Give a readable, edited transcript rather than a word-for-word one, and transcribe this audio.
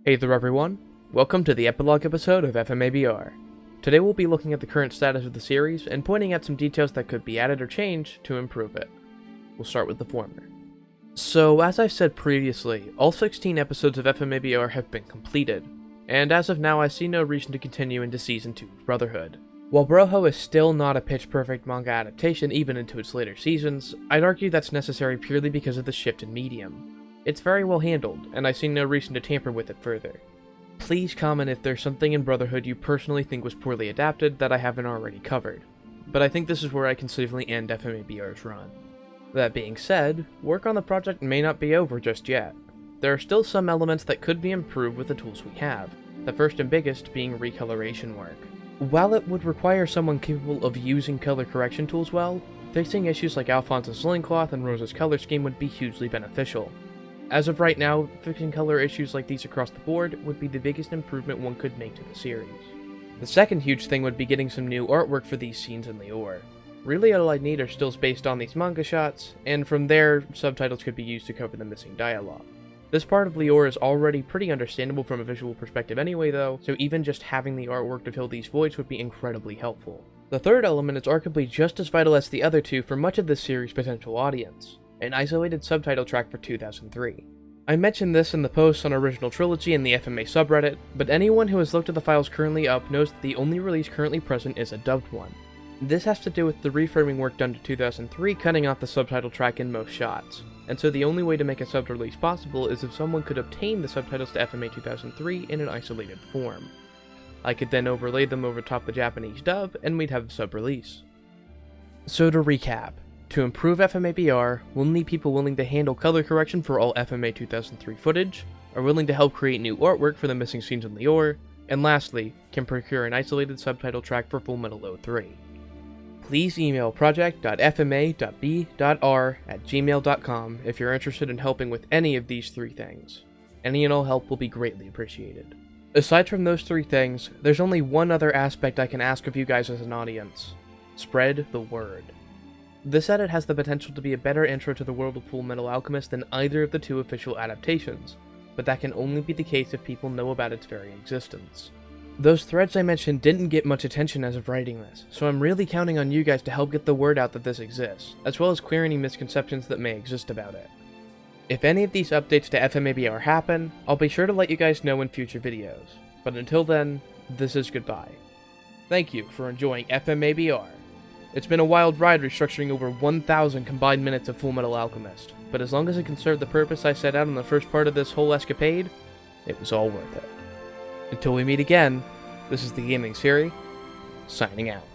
Hey there everyone, welcome to the Epilogue episode of FMA. Today we'll be looking at the current status of the series and pointing out some details that could be added or changed to improve it. We'll start with the former. So, as I've said previously, all 16 episodes of FMA have been completed, and as of now I see no reason to continue into Season 2 of Brotherhood. While Broho is still not a pitch-perfect manga adaptation even into its later seasons, I'd argue that's necessary purely because of the shift in medium. It's very well handled, and I see no reason to tamper with it further. Please comment if there's something in Brotherhood you personally think was poorly adapted that I haven't already covered, but I think this is where I can safely end FMABR's run. That being said, work on the project may not be over just yet. There are still some elements that could be improved with the tools we have, the first and biggest being recoloration work. While it would require someone capable of using color correction tools well, fixing issues like Alphonse's loincloth and Rosa's color scheme would be hugely beneficial. As of right now, fixing color issues like these across the board would be the biggest improvement one could make to the series. The second huge thing would be getting some new artwork for these scenes in Lior. Really all I need are stills based on these manga shots, and from there, subtitles could be used to cover the missing dialogue. This part of Lior is already pretty understandable from a visual perspective anyway though, so even just having the artwork to fill these voids would be incredibly helpful. The third element is arguably just as vital as the other two for much of this series' potential audience: an isolated subtitle track for 2003. I mentioned this in the post on Original Trilogy in the FMA subreddit, but anyone who has looked at the files currently up knows that the only release currently present is a dubbed one. This has to do with the reframing work done to 2003 cutting off the subtitle track in most shots, and so the only way to make a sub release possible is if someone could obtain the subtitles to FMA 2003 in an isolated form. I could then overlay them over top the Japanese dub, and we'd have a sub release. So to recap, to improve FMABR, we'll need people willing to handle color correction for all FMA 2003 footage, are willing to help create new artwork for the missing scenes in Lior, and lastly, can procure an isolated subtitle track for Fullmetal 03. Please email project.fma.b.r@gmail.com if you're interested in helping with any of these three things. Any and all help will be greatly appreciated. Aside from those three things, there's only one other aspect I can ask of you guys as an audience. Spread the word. This edit has the potential to be a better intro to the world of Fullmetal Alchemist than either of the two official adaptations, but that can only be the case if people know about its very existence. Those threads I mentioned didn't get much attention as of writing this, so I'm really counting on you guys to help get the word out that this exists, as well as clear any misconceptions that may exist about it. If any of these updates to FMABR happen, I'll be sure to let you guys know in future videos, but until then, this is goodbye. Thank you for enjoying FMABR. It's been a wild ride restructuring over 1,000 combined minutes of Fullmetal Alchemist, but as long as it can serve the purpose I set out in the first part of this whole escapade, it was all worth it. Until we meet again, this is the Gaming Siri, signing out.